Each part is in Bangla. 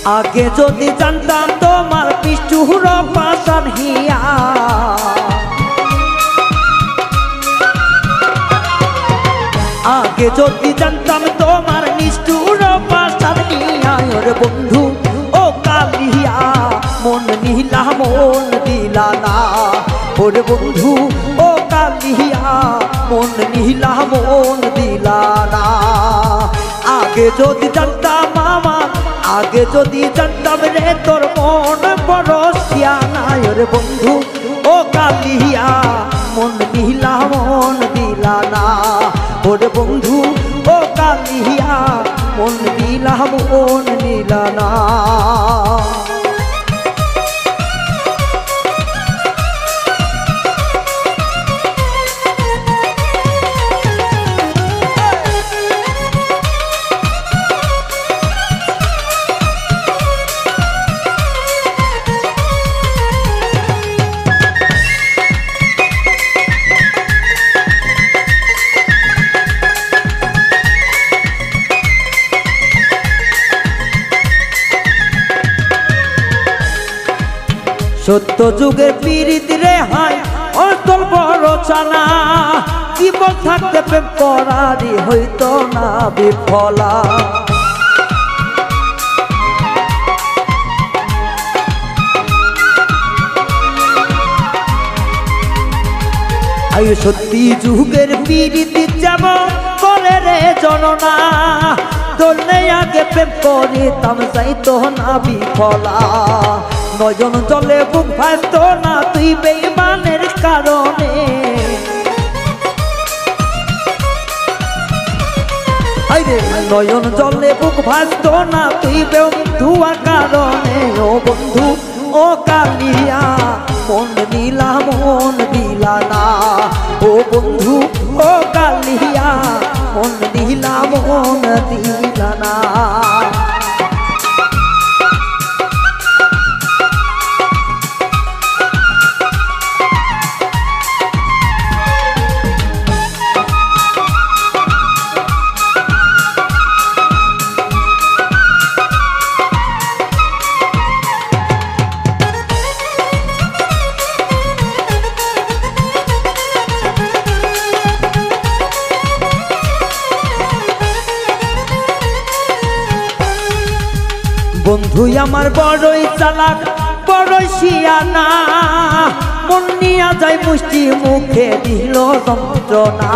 আগে যদি জানতাম তোমার পিষ্টুর পাশান হিয়া, আগে যদি জানতাম তোমার নিষ্ঠুর পাশান হিয়া। ওরে বন্ধু ও কালিয়া মন নিলা মন দিলা না, ওরে বন্ধু ও কালিয়া মন নিলা মন দিলা না। আগে যদি জানতাম আমার, আগে যদি জানতাম রে তোর মন বড় শিয়ানা। ওরে বন্ধু ও কালিয়া মন নিলা মন দিলা না, ওরে বন্ধু ও কালিয়া মন দিলা মন নিলা না। সত্য যুগের পীড়িত রে হাই অতল বড় চানা, জীবন থাকতে প্রেম করারই হইতো না বিফলা। আয়ু সত্যি যুগের পীড়িত যেমন করে রে জননা, ধরলে আগে প্রেম করিতাম যাইতো না বিফলা। নয়ন জলে বুক ভাসতো না তুই বেঈমানের কারণে, নয়ন জলে বুক ভাসতো না তুই বন্ধুয়ার কারণে। ও বন্ধু ও কালিয়া মন দিলা মন দিলা না, ও বন্ধু ও কালিয়া মন দিলা মন দিলা না। বন্ধু আমার বড়ই চালাক বড়ই শিয়ানা, মন নিয়া যায় মুষ্টি মুখে দিল যন্ত্রণা।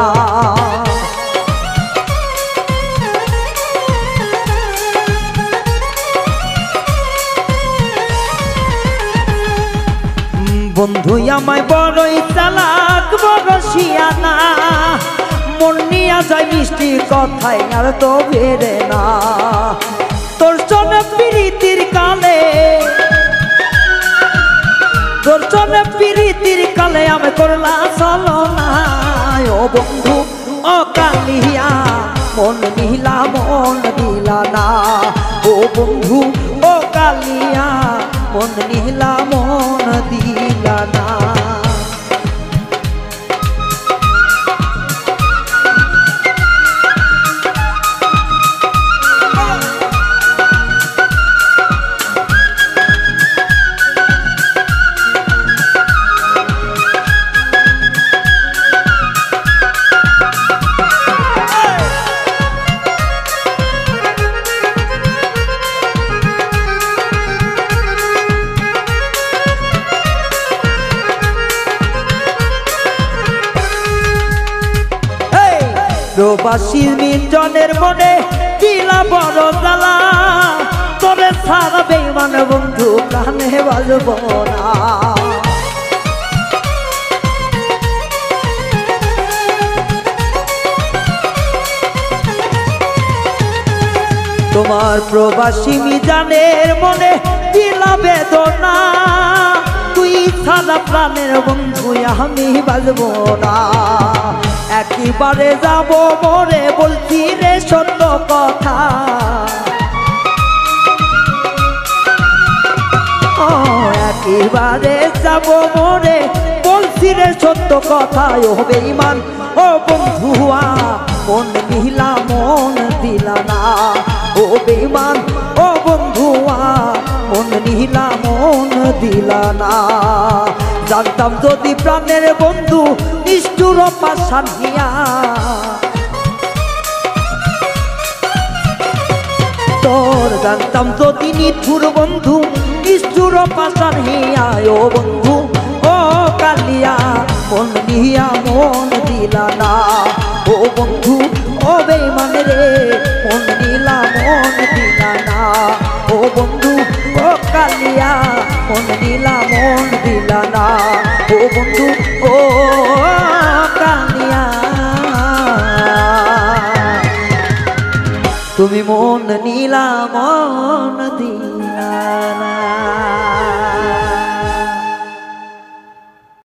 বন্ধু আমায় বড়ই চালাক বড় শিয়ানা, মন নিয়া যায় মিষ্টি কথাই আর তো বেড়ে না। তোর সনে প্রীতির কালে, তোর সনে প্রীতির কালে আমি করলা ছলনা। ও বন্ধু ও কালিয়া মন নিলা মন দিলা না, ও বন্ধু ও কালিয়া মন নিলা মন দিলা না। প্রবাসী নির্জনের মনে দিলা বড় জ্বালা, তোরে ছাড়া বেঈমান বন্ধু কানে বাজব না। তোমার প্রবাসী মিজানের মনে দিলা বেদনা, তুই ছাড়া প্রাণের বন্ধু আমি বাজব না। একেবারে যাব মরে বলছি রে সত্য কথা, একেবারে যাব মরে বলছি রে সত্য কথা। ও বেঈমান ও বন্ধুয়া মন নিলা মন দিলা না, ও ও বেঈমান ও বন্ধুয়া মন নিলা মন দিলা না জানতাম যদি প্রাণের বন্ধু নিষ্ঠুর পাষাণ হিয়া তোর জানতাম যদি নিঠুর বন্ধু নিষ্ঠুর পাষাণ হিয়া ও বন্ধু ও কালিয়া মন নিয়া মন দিলা না ও বন্ধু ও বেঈমান রে মন নিলা মন দিলা না ও বন্ধু ও কালিয়া মন নিলা মন দিলা না ও বন্ধু ও কালিয়া তুমি মন নিলা মন দিলা না